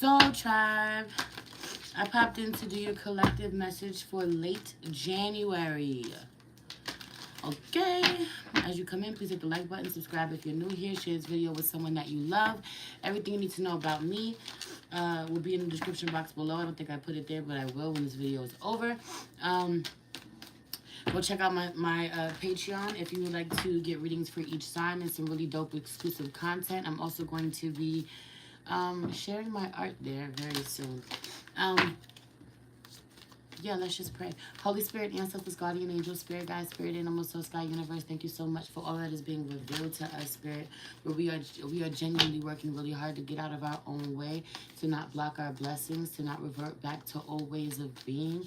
So, tribe, I popped in to do your collective message for late January. Okay, as you come in, please hit the like button, subscribe if you're new here, share this video with someone that you love. Everything you need to know about me will be in the description box below. I don't think I put it there, but I will when this video is over. Go check out my Patreon if you would like to get readings for each sign and some really dope exclusive content. I'm also going to be sharing my art there very soon. Yeah, let's just pray. Holy Spirit, ancestors, guardian angel, spirit guide, spirit animal, soul, sky, universe, thank you so much for all that is being revealed to us, Spirit. Where we are genuinely working really hard to get out of our own way, to not block our blessings, to not revert back to old ways of being.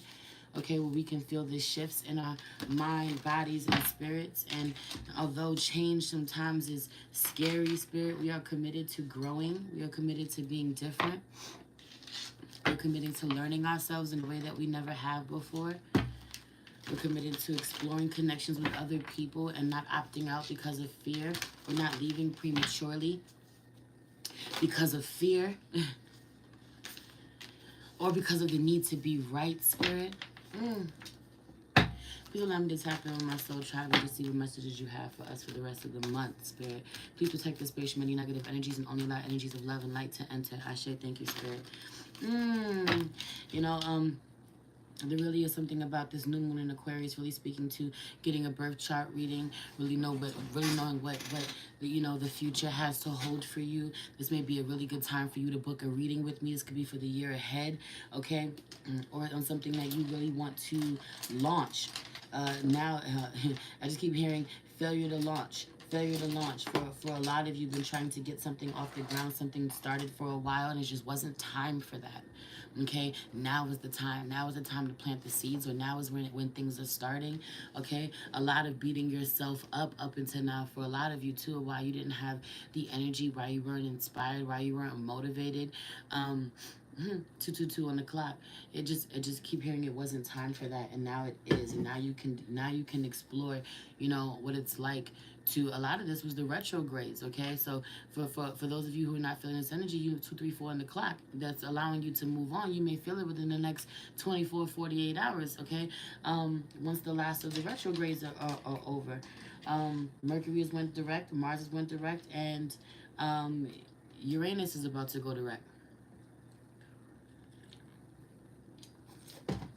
Okay, where we can feel the shifts in our mind, bodies, and spirits. And although change sometimes is scary, Spirit, we are committed to growing. We are committed to being different. We're committed to learning ourselves in a way that we never have before. We're committed to exploring connections with other people and not opting out because of fear. We're not leaving prematurely because of fear or because of the need to be right, Spirit. Please allow me to tap in on my soul tribe and just see what messages you have for us for the rest of the month, Spirit. Please protect the space from any negative energies and only allow energies of love and light to enter. Ashe, thank you, Spirit. You know, there really is something about this new moon in Aquarius really speaking to getting a birth chart reading, really knowing what the future has to hold for you. This may be a really good time for you to book a reading with me. This could be for the year ahead, okay? Or on something that you really want to launch. Now, I just keep hearing failure to launch. Failure to launch. For a lot of you, been trying to get something off the ground, something started for a while, and it just wasn't time for that. Okay, now is the time. Now is the time to plant the seeds, or now is when things are starting. Okay, a lot of beating yourself up until now for a lot of you too. Why you didn't have the energy, why you weren't inspired, why you weren't motivated. 222 on the clock. It just keep hearing it wasn't time for that, and now it is, and now you can explore, what it's like to. A lot of this was the retrogrades. Okay, so for those of you who are not feeling this energy, you have 234 on the clock. That's allowing you to move on. You may feel it within the next 24, 48 hours. Okay, once the last of the retrogrades are over. Mercury has went direct, Mars has went direct, and Uranus is about to go direct.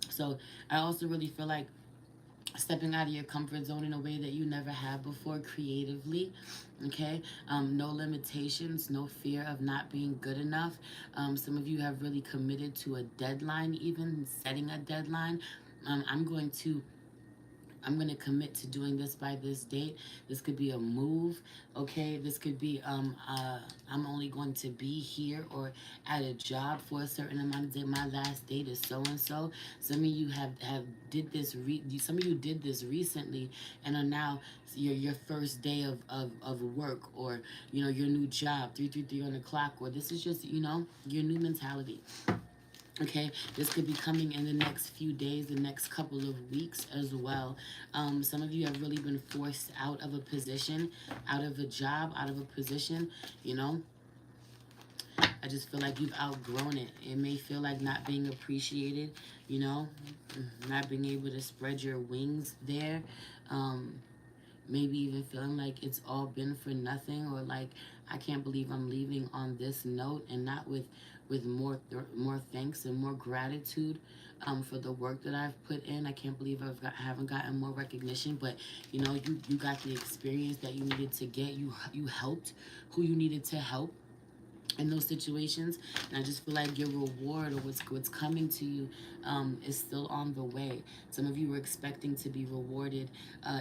So I also really feel like stepping out of your comfort zone in a way that you never have before creatively. Okay, no limitations, no fear of not being good enough. Some of you have really committed to a deadline, even setting a deadline. I'm going to commit to doing this by this date. This could be a move, okay? This could be I'm only going to be here or at a job for a certain amount of days. My last date is so and so. Some of you have did this. Some of you did this recently and are now your first day of work, or your new job. 333 on the clock, or this is just your new mentality. Okay, this could be coming in the next few days, the next couple of weeks as well. Some of you have really been forced out of a position, out of a job, out of a position, I just feel like you've outgrown it. It may feel like not being appreciated, not being able to spread your wings there. Maybe even feeling like it's all been for nothing, or like, I can't believe I'm leaving on this note and not with more thanks and more gratitude for the work that I've put in. I can't believe I haven't gotten more recognition, but you got the experience that you needed to get. You helped who you needed to help in those situations, and I just feel like your reward, or what's coming to you, is still on the way. Some of you were expecting to be rewarded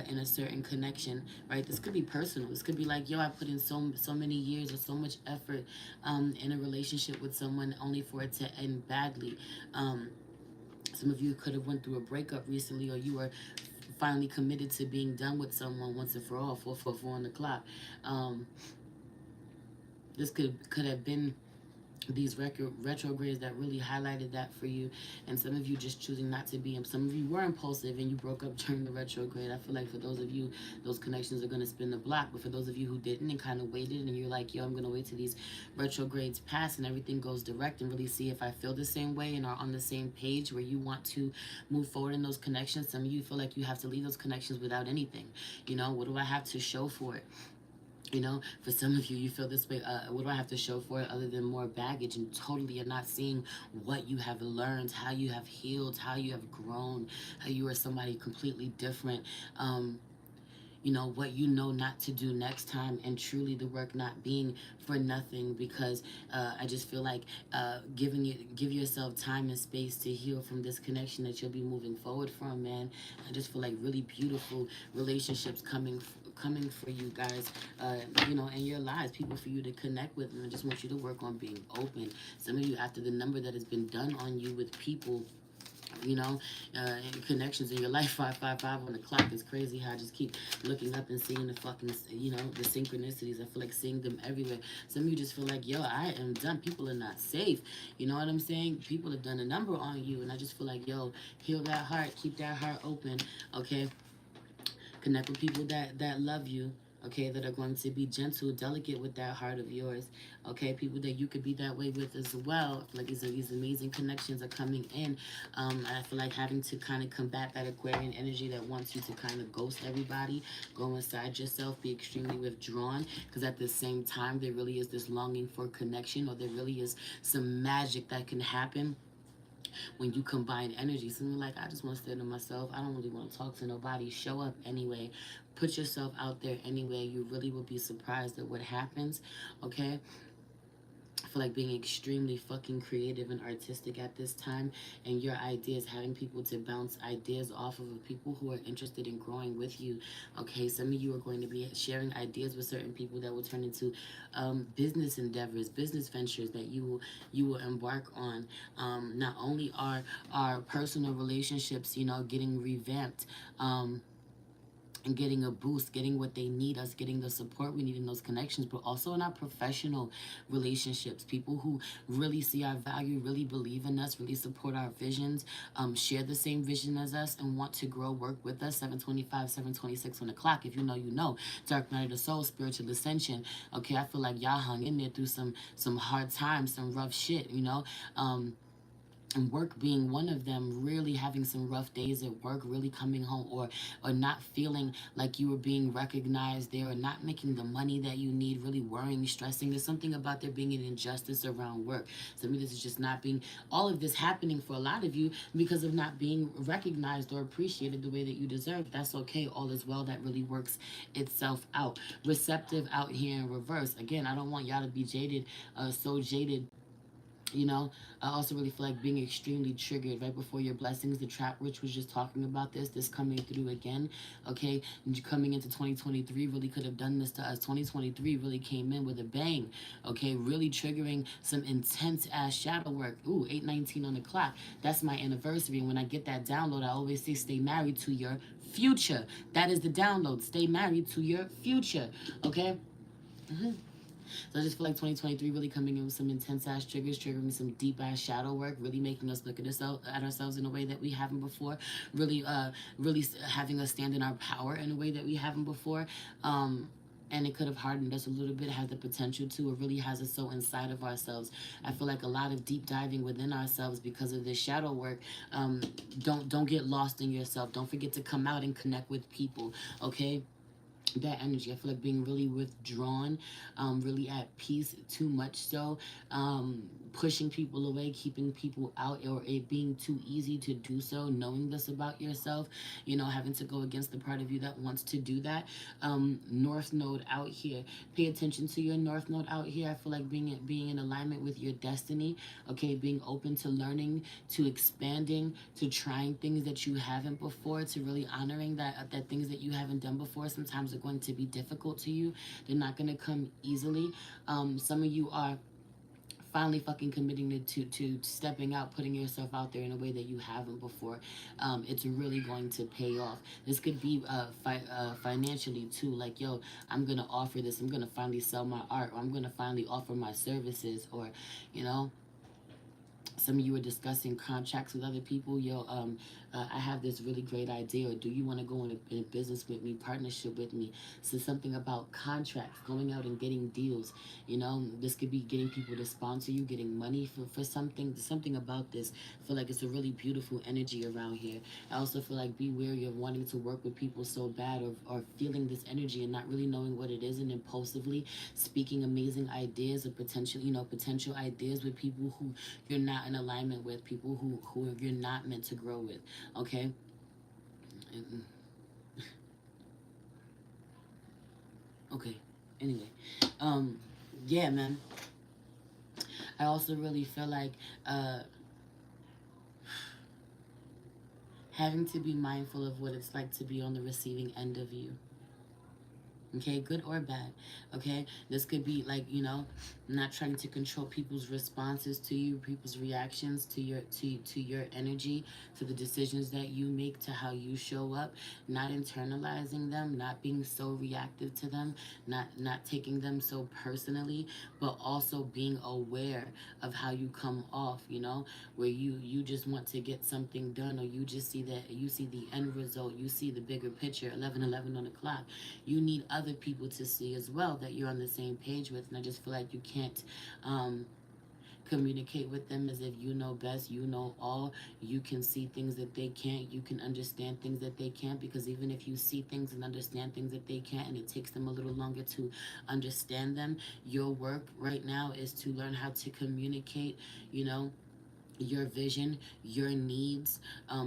in a certain connection, right? This could be personal. This could be like, yo, I put in so many years or so much effort in a relationship with someone, only for it to end badly. Some of you could have went through a breakup recently, or you were finally committed to being done with someone once and for all. 444 on the clock. This could have been these retrogrades that really highlighted that for you, and some of you just choosing not to be, and some of you were impulsive and you broke up during the retrograde. I feel like for those of you, those connections are going to spin the block, but for those of you who didn't and kind of waited and you're like, yo, I'm going to wait till these retrogrades pass and everything goes direct and really see if I feel the same way and are on the same page where you want to move forward in those connections. Some of you feel like you have to leave those connections without anything. You know, what do I have to show for it? You know, for some of you, you feel this way. What do I have to show for it other than more baggage? And totally, you're not seeing what you have learned, how you have healed, how you have grown, how you are somebody completely different. You know, what you know not to do next time, and truly the work not being for nothing, because I just feel like give yourself time and space to heal from this connection that you'll be moving forward from, man. I just feel like really beautiful relationships coming for you guys, you know, in your lives, people for you to connect with, and I just want you to work on being open. Some of you, after the number that has been done on you with people, you know, connections in your life, 555 on the clock, is crazy how I just keep looking up and seeing the fucking, you know, the synchronicities. I feel like seeing them everywhere. Some of you just feel like, yo, I am done. People are not safe. You know what I'm saying? People have done a number on you, and I just feel like, yo, heal that heart, keep that heart open, okay? Connect with people that love you, okay, that are going to be gentle, delicate with that heart of yours, okay, people that you could be that way with as well. I feel like these amazing connections are coming in. I feel like having to kind of combat that Aquarian energy that wants you to kind of ghost everybody, go inside yourself, be extremely withdrawn, because at the same time, there really is this longing for connection, or there really is some magic that can happen when you combine energy. Something like, I just want to stay to myself. I don't really want to talk to nobody. Show up anyway. Put yourself out there anyway. You really will be surprised at what happens. Okay? I feel like being extremely fucking creative and artistic at this time, and your ideas, having people to bounce ideas off of people who are interested in growing with you. Okay, some of you are going to be sharing ideas with certain people that will turn into business endeavors, business ventures that you will embark on. Not only are our personal relationships, you know, getting revamped, and getting a boost, getting what they need, us getting the support we need in those connections, but also in our professional relationships, people who really see our value, really believe in us, really support our visions, share the same vision as us, and want to grow, work with us. 725, 726 on the clock. If you know, you know. Dark night of the soul, spiritual ascension. Okay, I feel like y'all hung in there through some hard times, some rough shit, you know. And work being one of them, really having some rough days at work, really coming home, or not feeling like you were being recognized there, or not making the money that you need, really worrying, stressing. There's something about there being an injustice around work. So I mean, this is just not being, all of this happening for a lot of you because of not being recognized or appreciated the way that you deserve. That's okay. All is well. That really works itself out. Receptive out here in reverse. Again, I don't want y'all to be jaded, so jaded. You know, I also really feel like being extremely triggered right before your blessings. The Trap Rich was just talking about this coming through again. Okay, and coming into 2023 really could have done this to us. 2023 really came in with a bang. Okay, really triggering some intense ass shadow work. Ooh, 8:19 on the clock. That's my anniversary. And when I get that download, I always say, stay married to your future. That is the download. Stay married to your future. Okay. So I just feel like 2023 really coming in with some intense ass triggers, triggering some deep ass shadow work, really making us look at ourselves in a way that we haven't before, really having us stand in our power in a way that we haven't before. And it could have hardened us a little bit, had the potential to. It really has us so inside of ourselves. I feel like a lot of deep diving within ourselves because of this shadow work. Don't get lost in yourself. Don't forget to come out and connect with people. Okay, that energy. I feel like being really withdrawn, really at peace, too much so, pushing people away, keeping people out, or it being too easy to do so, knowing this about yourself, you know, having to go against the part of you that wants to do that. North Node out here. Pay attention to your North Node out here. I feel like being in alignment with your destiny, okay, being open to learning, to expanding, to trying things that you haven't before, to really honoring that things that you haven't done before sometimes are going to be difficult to you. They're not going to come easily. Some of you are finally fucking committing to stepping out, putting yourself out there in a way that you haven't before. It's really going to pay off. This could be financially too. Like, yo, I'm gonna offer this. I'm gonna finally sell my art, or I'm gonna finally offer my services, or, you know, some of you are discussing contracts with other people. Yo, I have this really great idea, or do you want to go in a business with me, partnership with me? So something about contracts, going out and getting deals. You know, this could be getting people to sponsor you, getting money for something about this. I feel like it's a really beautiful energy around here. I also feel like be wary of wanting to work with people so bad, or feeling this energy and not really knowing what it is, and impulsively speaking amazing ideas or potential ideas with people who you're not in alignment with, people who you're not meant to grow with. Okay. Okay. Anyway, yeah, man. I also really feel like having to be mindful of what it's like to be on the receiving end of you. Okay, good or bad. Okay, this could be like, not trying to control people's responses to you, people's reactions to your energy, to the decisions that you make, to how you show up, not internalizing them, not being so reactive to them, not taking them so personally, but also being aware of how you come off, where you just want to get something done, or you see the end result, you see the bigger picture, 11:11 on the clock. You need other people to see as well that you're on the same page with. And I just feel like you can't communicate with them as if you know best, you know all. You can see things that they can't, you can understand things that they can't, because even if you see things and understand things that they can't, and it takes them a little longer to understand them, your work right now is to learn how to communicate, your vision, your needs,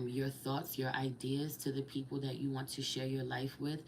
your thoughts, your ideas to the people that you want to share your life with,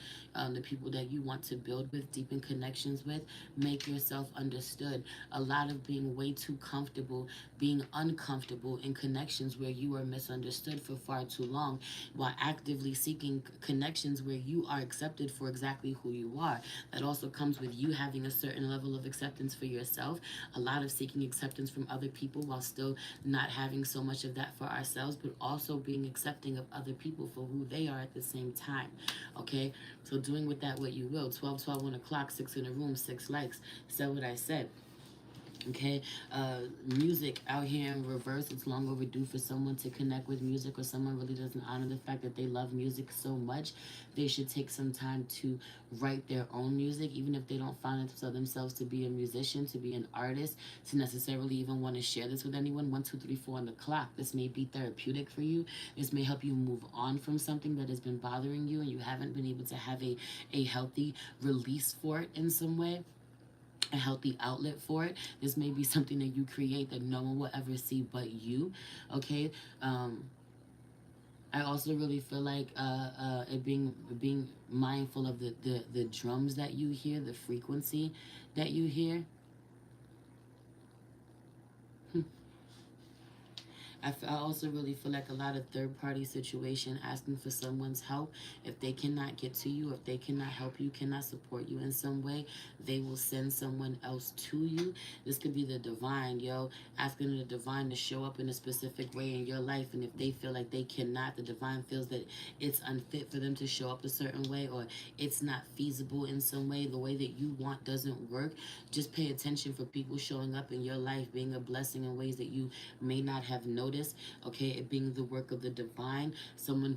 the people that you want to build with, deepen connections with. Make yourself understood. A lot of being way too comfortable, being uncomfortable in connections where you are misunderstood for far too long, while actively seeking connections where you are accepted for exactly who you are. That also comes with you having a certain level of acceptance for yourself. A lot of seeking acceptance from other people while still not having so much of that for ourselves, but also being accepting of other people for who they are at the same time. Okay, so doing with that what you will. 12:12 on the clock, 6 in the room, 6 likes. Said what I said. Okay, music out here in reverse. It's long overdue for someone to connect with music, or someone really doesn't honor the fact that they love music so much. They should take some time to write their own music, even if they don't find themselves to be a musician, to be an artist, to necessarily even want to share this with anyone. 1, 2, 3, 4 on the clock. This may be therapeutic for you. This may help you move on from something that has been bothering you, and you haven't been able to have a healthy release for it in some way, a healthy outlet for it. This may be something that you create that no one will ever see but you. Okay. I also really feel like it being mindful of the drums that you hear, the frequency that you hear. I also really feel like a lot of third party situation, asking for someone's help. If they cannot get to you, if they cannot help you, cannot support you in some way, they will send someone else to you. This could be the divine, asking the divine to show up in a specific way in your life. And if they feel like they cannot, the divine feels that it's unfit for them to show up a certain way, or it's not feasible in some way, the way that you want doesn't work. Just pay attention for people showing up in your life, being a blessing in ways that you may not have noticed. Okay, it being the work of the divine. Someone,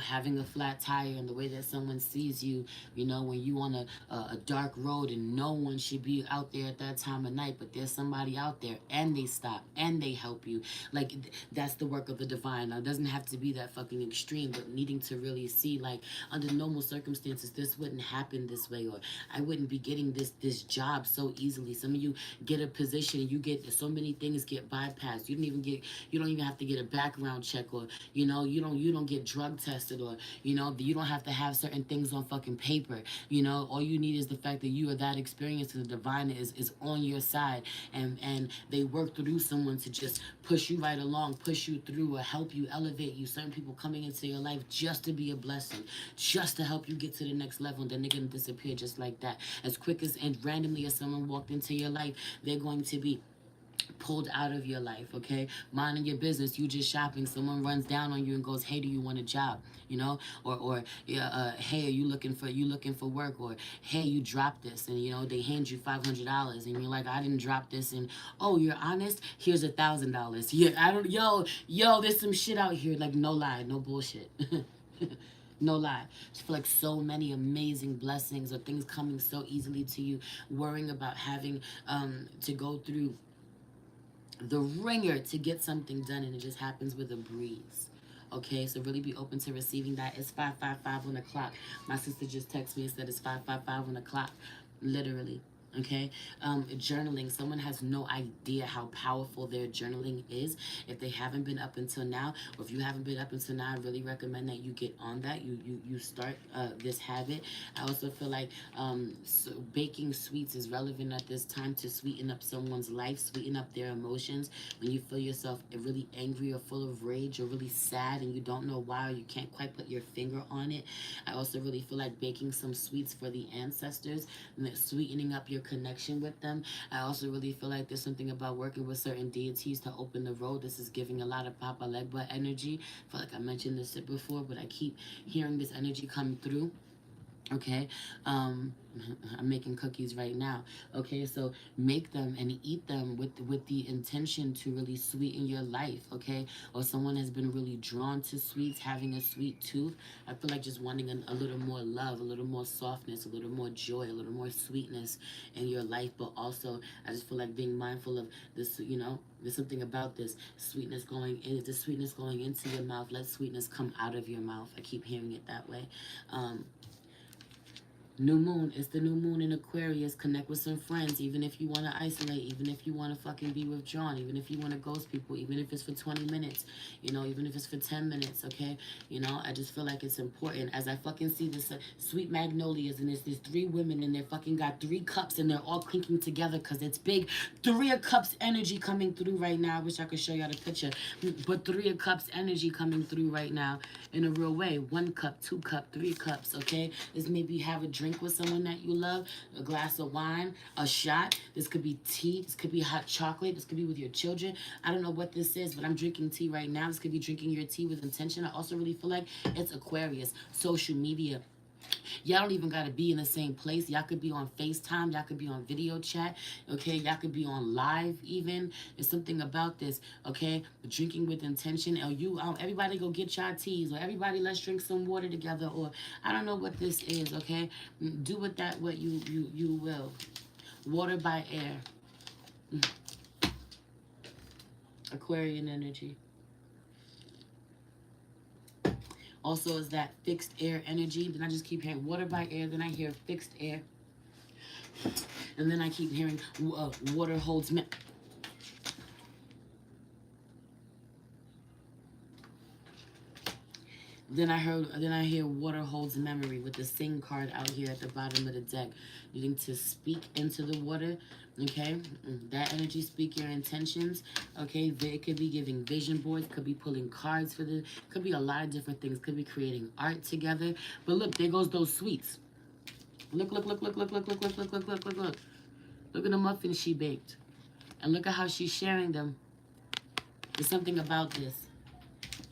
having a flat tire, and the way that someone sees you, when you on a dark road, and no one should be out there at that time of night, but there's somebody out there, and they stop and they help you. Like, that's the work of the divine. Now, it doesn't have to be that fucking extreme, but needing to really see, like, under normal circumstances, this wouldn't happen this way, or I wouldn't be getting this job so easily. Some of you get a position, you get so many things get bypassed. You don't even have to get a background check, or you don't get drug tested, or you don't have to have certain things on fucking paper. All you need is the fact that you are that experienced, and the divine is on your side, and they work through someone to just push you right along, push you through, or help you, elevate you. Certain people coming into your life just to be a blessing, just to help you get to the next level, and then they're gonna disappear just like that. As quick as and randomly as someone walked into your life, they're going to be pulled out of your life, okay? Minding your business, you just shopping, someone runs down on you and goes, hey, do you want a job? You know, or yeah, hey, are you looking for work? Or hey, you dropped this, and you know they hand you $500, and you're like, I didn't drop this, and oh, you're honest, here's $1,000. Yeah, I don't, yo, there's some shit out here, like no lie, no bullshit. No lie. I feel like so many amazing blessings or things coming so easily to you, worrying about having to go through the ringer to get something done, and it just happens with a breeze. Okay, so really be open to receiving that. It's 5:55 on the clock. My sister just texted me and said it's 5:55 on the clock. Literally. Okay, journaling. Someone has no idea how powerful their journaling is. If they haven't been up until now, or if you haven't been up until now, I really recommend that you get on that. You start this habit. I also feel like so baking sweets is relevant at this time to sweeten up someone's life, sweeten up their emotions. When you feel yourself really angry or full of rage or really sad and you don't know why, or you can't quite put your finger on it, I also really feel like baking some sweets for the ancestors and sweetening up your connection with them. I also really feel like there's something about working with certain deities to open the road. This is giving a lot of Papa Legba energy. I feel like I mentioned this before, but I keep hearing this energy come through. Okay, I'm making cookies right now. Okay, so make them and eat them with the intention to really sweeten your life. Okay, or someone has been really drawn to sweets, having a sweet tooth. I feel like just wanting a little more love, a little more softness, a little more joy, a little more sweetness in your life. But also, I just feel like being mindful of this. You know, there's something about this sweetness going in. The sweetness going into your mouth. Let sweetness come out of your mouth. I keep hearing it that way. New moon. It's the new moon in Aquarius. Connect with some friends, even if you want to isolate, even if you want to fucking be withdrawn, even if you want to ghost people, even if it's for 20 minutes, you know, even if it's for 10 minutes, okay? You know, I just feel like it's important. As I fucking see this sweet magnolias, and there's these three women, and they're fucking got 3 cups, and they're all clinking together because it's big. 3 of Cups energy coming through right now. I wish I could show y'all the picture, but 3 of Cups energy coming through right now in a real way. 1 cup, 2 cup, 3 cups, okay? This maybe have a drink with someone that you love, a glass of wine, a shot. This could be tea. This could be hot chocolate. This could be with your children. I don't know what this is, but I'm drinking tea right now. This could be drinking your tea with intention. I also really feel like it's Aquarius, social media. Y'all don't even got to be in the same place. Y'all could be on FaceTime. Y'all could be on video chat. Okay. Y'all could be on live even. There's something about this. Okay. Drinking with intention. Or everybody go get y'all teas. Or everybody let's drink some water together. Or I don't know what this is. Okay. Do with that what you will. Water by air. Aquarian energy. Also, is that fixed air energy. Then I just keep hearing water by air. Then I hear fixed air. And then I keep hearing water holds me. Then I hear water holds memory with the sing card out here at the bottom of the deck. Needing to speak into the water. Okay, that energy, speak your intentions. Okay, it could be giving vision boards, could be pulling cards for the, could be a lot of different things, could be creating art together. But look, there goes those sweets. Look. Look at the muffins she baked. And look at how she's sharing them. There's something about this.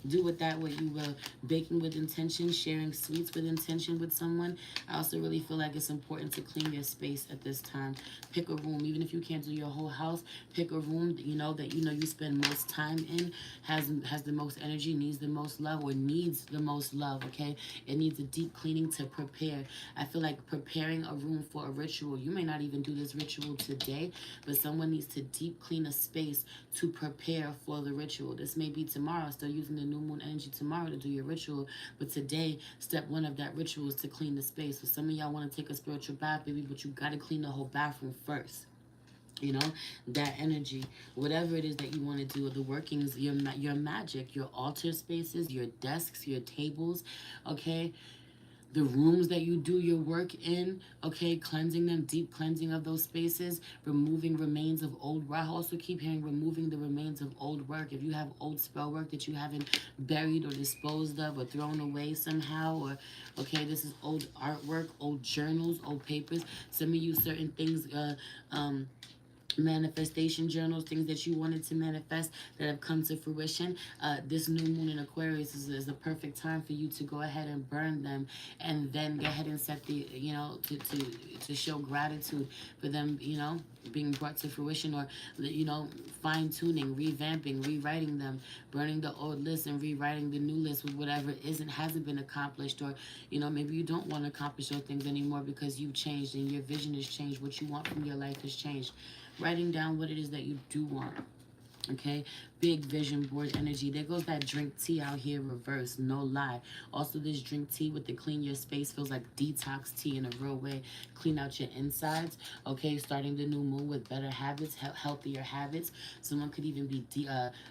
Do with that what you will. Baking with intention, sharing sweets with intention with someone. I also really feel like it's important to clean your space at this time. Pick a room, even if you can't do your whole house. Pick a room that you spend most time in, has the most energy, needs the most love, or needs the most love. Okay, it needs a deep cleaning to prepare. I feel like preparing a room for a ritual. You may not even do this ritual today, but someone needs to deep clean a space to prepare for the ritual. This may be tomorrow, still using the new moon energy tomorrow to do your ritual, but today, step 1 of that ritual is to clean the space. So some of y'all want to take a spiritual bath, baby, but you got to clean the whole bathroom first. You know, that energy, whatever it is that you want to do, the workings, your magic, your altar spaces, your desks, your tables, okay, the rooms that you do your work in, okay, cleansing them, deep cleansing of those spaces, removing remains of old work. I also keep hearing removing the remains of old work. If you have old spell work that you haven't buried or disposed of or thrown away somehow, or, okay, this is old artwork, old journals, old papers. Some of you, certain things, manifestation journals, things that you wanted to manifest that have come to fruition. This new moon in Aquarius is a perfect time for you to go ahead and burn them, and then go ahead and set the, to show gratitude for them, being brought to fruition, or fine tuning, revamping, rewriting them, burning the old list and rewriting the new list with whatever hasn't been accomplished, or maybe you don't want to accomplish those things anymore because you've changed and your vision has changed. What you want from your life has changed. Writing down what it is that you do want. Okay, big vision board energy. There goes that drink tea out here reverse, no lie. Also, this drink tea with the clean your space feels like detox tea in a real way. Clean out your insides. Okay, starting the new moon with better habits, healthier habits. Someone could even be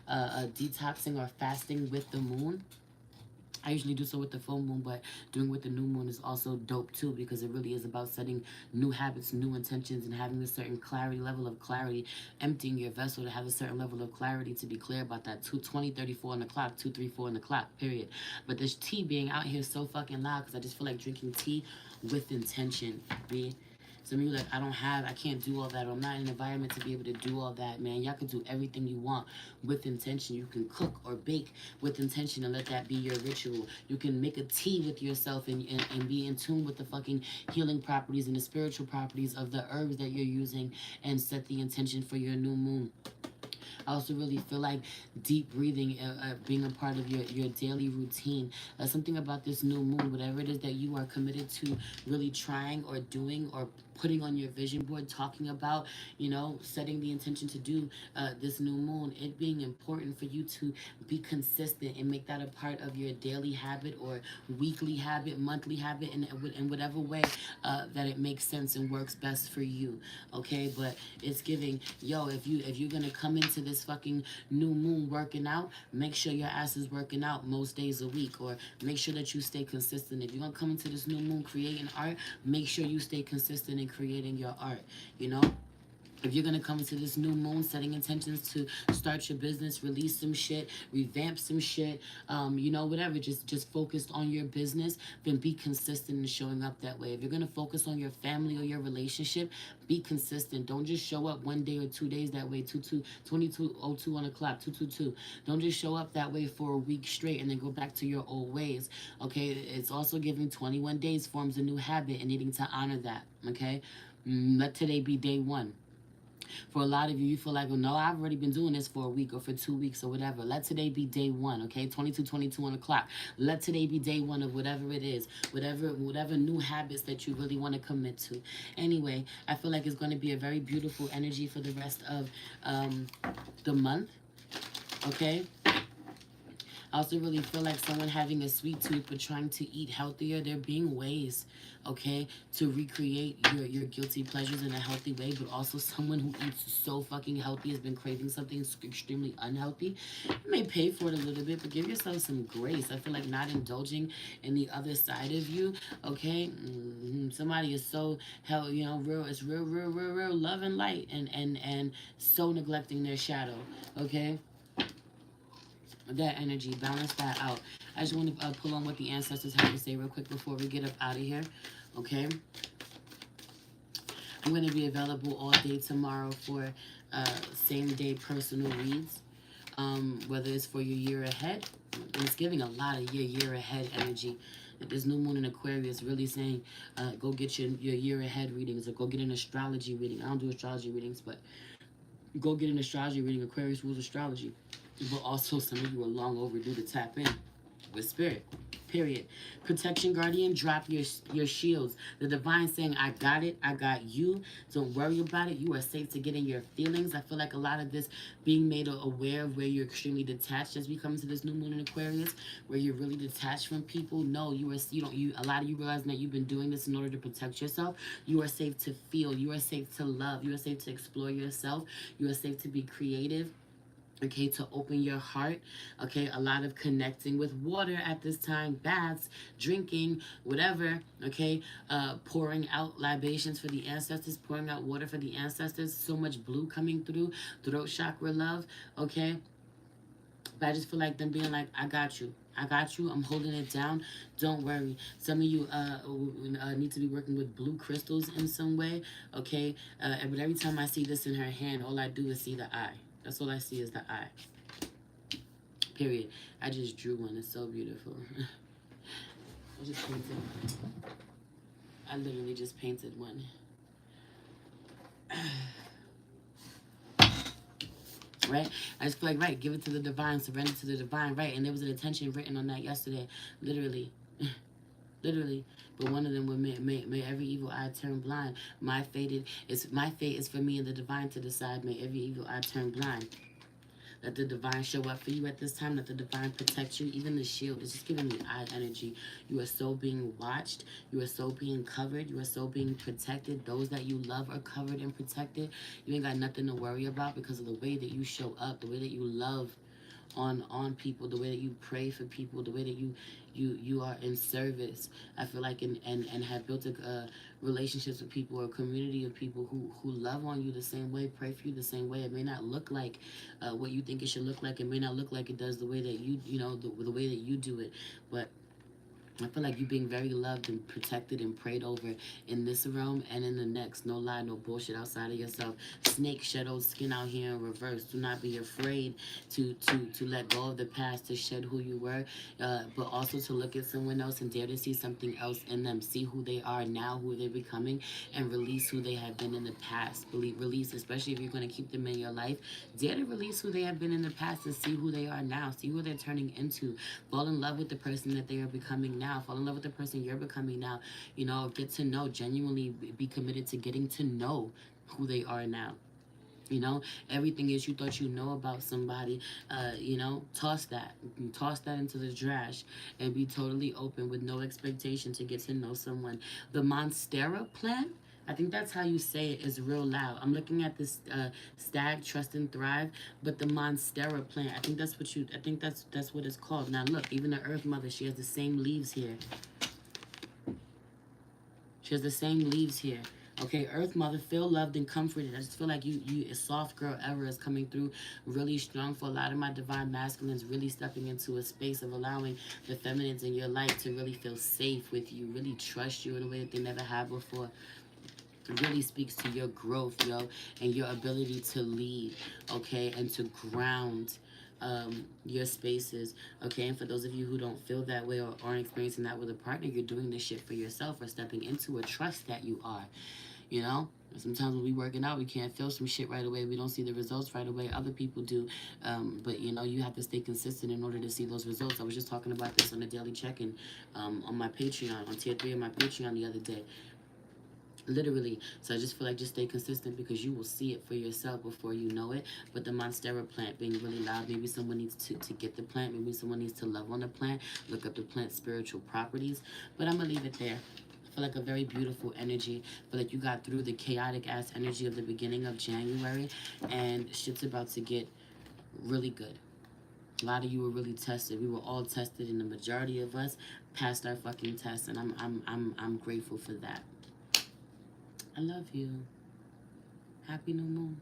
detoxing or fasting with the moon. I usually do so with the full moon, but doing with the new moon is also dope too, because it really is about setting new habits, new intentions, and having a certain level of clarity, emptying your vessel to have a certain level of clarity to be clear about that. 20, 34 on the clock, 2, 3, 4 on the clock, period. But this tea being out here so fucking loud because I just feel like drinking tea with intention. Some of you like, I can't do all that, or I'm not in an environment to be able to do all that, man. Y'all can do everything you want with intention. You can cook or bake with intention and let that be your ritual. You can make a tea with yourself and be in tune with the fucking healing properties and the spiritual properties of the herbs that you're using, and set the intention for your new moon. I also really feel like deep breathing, being a part of your daily routine. Something about this new moon, whatever it is that you are committed to really trying or doing or putting on your vision board, talking about, setting the intention to do this new moon, it being important for you to be consistent and make that a part of your daily habit or weekly habit, monthly habit, in whatever way that it makes sense and works best for you. Okay, but it's giving, if you're gonna come into this fucking new moon working out, make sure your ass is working out most days a week, or make sure that you stay consistent. If you're gonna come into this new moon creating art, make sure you stay consistent in creating your art. If you're going to come into this new moon setting intentions to start your business, release some shit, revamp some shit, whatever, just focus on your business, then be consistent in showing up that way. If you're going to focus on your family or your relationship, be consistent. Don't just show up one day or 2 days that way, 22:02 on the clock, 222. Don't just show up that way for a week straight and then go back to your old ways, okay? It's also giving 21 days forms a new habit and needing to honor that, okay? Let today be day one. For a lot of you, you feel like, well, no, I've already been doing this for a week or for 2 weeks or whatever. Let today be day one, okay? 22:22 on the clock. Let today be day one of whatever it is, whatever new habits that you really want to commit to. Anyway, I feel like it's going to be a very beautiful energy for the rest of the month, okay? I also really feel like someone having a sweet tooth but trying to eat healthier. There being ways, okay, to recreate your guilty pleasures in a healthy way, but also someone who eats so fucking healthy has been craving something extremely unhealthy. You may pay for it a little bit, but give yourself some grace. I feel like not indulging in the other side of you, okay? Somebody is so real. It's real love and light, and so neglecting their shadow, okay? That energy, balance that out. I just want to pull on what the ancestors have to say real quick before we get up out of here, okay? I'm going to be available all day tomorrow for same day personal reads, whether it's for your year ahead. It's giving a lot of your year ahead energy. This new moon in Aquarius really saying, go get your year ahead readings, or go get an astrology reading. I don't do astrology readings, but go get an astrology reading. Aquarius rules astrology. But also, some of you are long overdue to tap in with spirit. Period. Protection Guardian, drop your shields. The divine saying, I got it. I got you. Don't worry about it. You are safe to get in your feelings. I feel like a lot of this being made aware of where you're extremely detached as we come into this new moon in Aquarius, where you're really detached from people. No, a lot of you realizing that you've been doing this in order to protect yourself. You are safe to feel. You are safe to love. You are safe to explore yourself. You are safe to be creative. Okay, to open your heart. Okay, a lot of connecting with water at this time, baths, drinking, whatever. Okay, pouring out libations for the ancestors, pouring out water for the ancestors. So much blue coming through, throat chakra love. Okay, But I just feel like them being like, I got you. I got you. I'm holding it down. Don't worry. Some of you need to be working with blue crystals in some way. Okay. But every time I see this in her hand, all I do is see the eye. That's all I see is the eye. Period. I just drew one. It's so beautiful. I just painted. I literally just painted one. Right? I just feel like, right, give it to the divine, surrender to the divine, right? And there was an intention written on that yesterday, literally. Literally. But one of them would may every evil eye turn blind. My fate is for me and the divine to decide. May every evil eye turn blind. Let the divine show up for you at this time. Let the divine protect you. Even the shield is just giving me eye energy. You are so being watched. You are so being covered. You are so being protected. Those that you love are covered and protected. You ain't got nothing to worry about because of the way that you show up, the way that you love on people, the way that you pray for people, the way that you are in service. I feel like and have built relationships with people or a community of people who love on you the same way, pray for you the same way. It may not look like what you think it should look like. It may not look like it does the way that you know the way that you do it, but I feel like you being very loved and protected and prayed over in this realm and in the next. No lie, no bullshit outside of yourself. Snake shed old skin out here in reverse. Do not be afraid to let go of the past, to shed who you were, but also to look at someone else and dare to see something else in them. See who they are now, who they're becoming, and release who they have been in the past. Release, especially if you're going to keep them in your life. Dare to release who they have been in the past and see who they are now. See who they're turning into. Fall in love with the person that they are becoming now. Fall in love with the person you're becoming now. You know, get to know, genuinely be committed to getting to know who they are now. You know, everything is you thought you know about somebody, you know, toss that into the trash and be totally open with no expectation to get to know someone. The Monstera plant, I think that's how you say it, is real loud. I'm looking at this Stag Trust and Thrive, but the Monstera plant, I think that's what it's called. Now look, even the Earth Mother, she has the same leaves here. She has the same leaves here. Okay, Earth Mother, feel loved and comforted. I just feel like you a soft girl era is coming through really strong for a lot of my divine masculines, really stepping into a space of allowing the feminines in your life to really feel safe with you, really trust you in a way that they never have before. It really speaks to your growth, yo, and your ability to lead, okay, and to ground your spaces, okay. And for those of you who don't feel that way or aren't experiencing that with a partner, you're doing this shit for yourself or stepping into a trust that you are, you know. Sometimes when we working out, we can't feel some shit right away. We don't see the results right away. Other people do. But, you know, you have to stay consistent in order to see those results. I was just talking about this on a daily check-in on my Patreon, on tier 3 of my Patreon the other day. Literally. So I just feel like just stay consistent because you will see it for yourself before you know it. But the Monstera plant being really loud, maybe someone needs to get the plant. Maybe someone needs to love on the plant, look up the plant's spiritual properties. But I'm going to leave it there. I feel like a very beautiful energy. I feel like you got through the chaotic ass energy of the beginning of January, and shit's about to get really good. A lot of you were really tested. We were all tested, and the majority of us passed our fucking test, and I'm grateful for that. I love you. Happy new moon.